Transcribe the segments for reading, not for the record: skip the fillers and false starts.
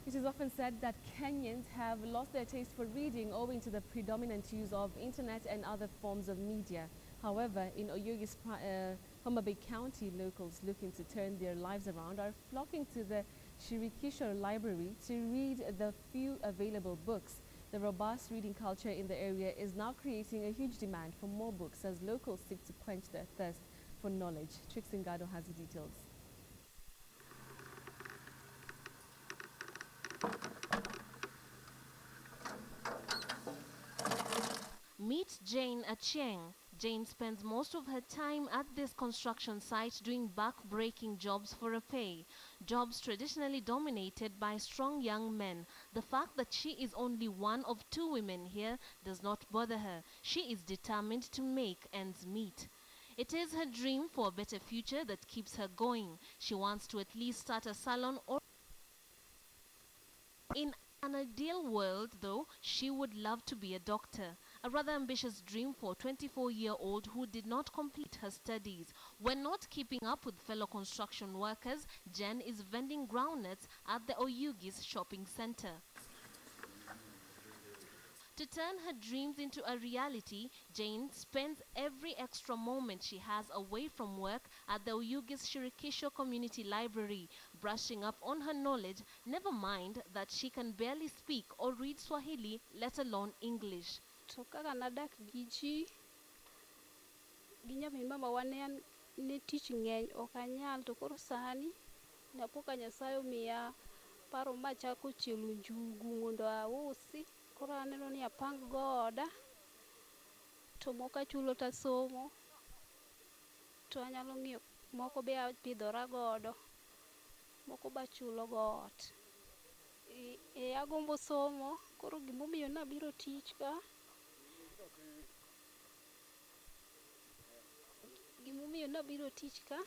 It is often said that Kenyans have lost their taste for reading owing to the predominant use of internet and other forms of media. However, in Oyugis, Homabay County, locals looking to turn their lives around are flocking to the Shirikisho Library to read the few available books. The robust reading culture in the area is now creating a huge demand for more books as locals seek to quench their thirst for knowledge. Trixingado has the details. Meet Jane Achieng. Jane spends most of her time at this construction site doing back-breaking jobs for a pay. Jobs traditionally dominated by strong young men. The fact that she is only one of two women here does not bother her. She is determined to make ends meet. It is her dream for a better future that keeps her going. She wants to at least start a salon or in an ideal world, though, she would love to be a doctor. A rather ambitious dream for a 24-year-old who did not complete her studies. When not keeping up with fellow construction workers, Jen is vending groundnuts at the Oyugis shopping center. To turn her dreams into a reality, Jane spends every extra moment she has away from work at the Oyugis Shirikisho Community Library, brushing up on her knowledge, never mind that she can barely speak or read Swahili, let alone English. Kaka nadak gi ji gi nyamin mama wane ne tich ng'eny ok anyal to koro sani napoka Nyasaye omiya paro machako chielo njugu mondo ausi. Koro aneno ni apang goda to moko achulo tasomo to anyalo ng'iyo moko be apidhora godo moko ba chulo got. Agombo somo koro gimomiyo nabiro tich ka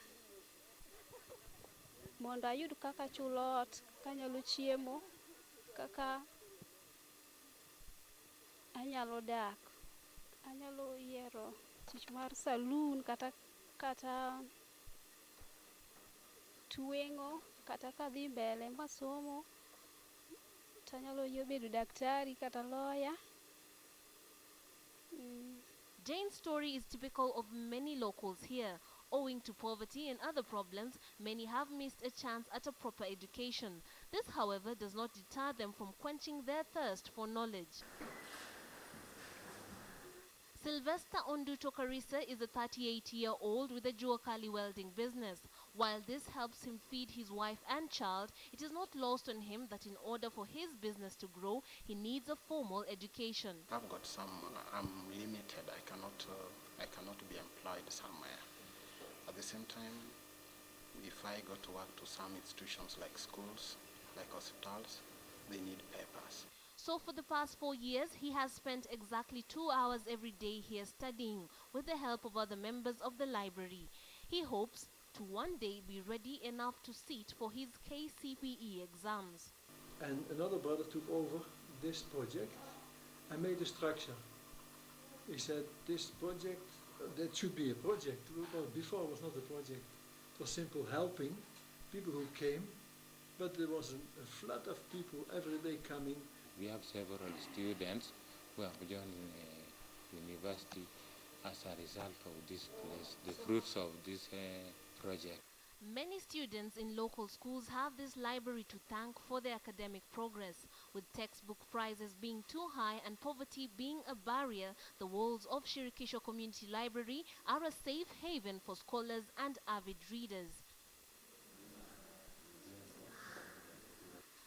mondo ayud kaka chulo ot, kanyalo chiemo, kaka anyalo dak. Anyalo yiero tich mar saloon kata tweng'o kata kadhi mbele masomo tanyalo bedo daktari kata lawyer. Jane's story is typical of many locals here. Owing to poverty and other problems, many have missed a chance at a proper education. This, however, does not deter them from quenching their thirst for knowledge. Sylvester Onduto Karisa is a 38-year-old with a Juakali welding business. While this helps him feed his wife and child, it is not lost on him that in order for his business to grow, he needs a formal education. I've got some, I'm limited. I cannot be employed somewhere. At the same time, if I go to work to some institutions like schools, like hospitals, they need papers. So for the past 4 years, he has spent exactly 2 hours every day here studying with the help of other members of the library. He hopes to one day be ready enough to sit for his KCPE exams. And another brother took over this project and made a structure. He said, this project, that should be a project. Well, before it was not a project. It was simple helping people who came, but there was a flood of people every day coming. We have several students who have joined university as a result of this place, the fruits of this project. Many students in local schools have this library to thank for their academic progress. With textbook prices being too high and poverty being a barrier, the walls of Shirikisho Community Library are a safe haven for scholars and avid readers.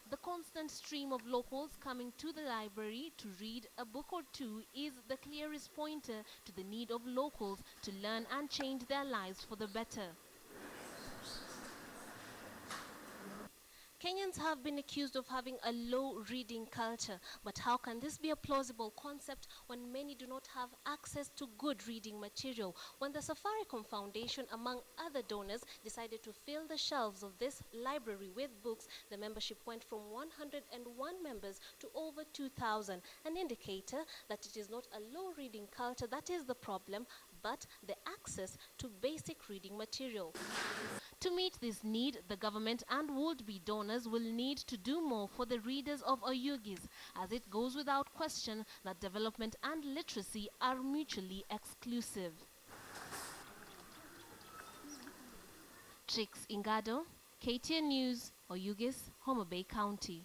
The constant stream of locals coming to the library to read a book or two is the clearest pointer to the need of locals to learn and change their lives for the better. Kenyans have been accused of having a low reading culture, but how can this be a plausible concept when many do not have access to good reading material? When the Safaricom Foundation, among other donors, decided to fill the shelves of this library with books, the membership went from 101 members to over 2,000, an indicator that it is not a low reading culture that is the problem, but the access to basic reading material. To meet this need, the government and would-be donors will need to do more for the readers of Oyugis, as it goes without question that development and literacy are mutually exclusive. Trix Ingado, KTN News, Oyugis, Homabay County.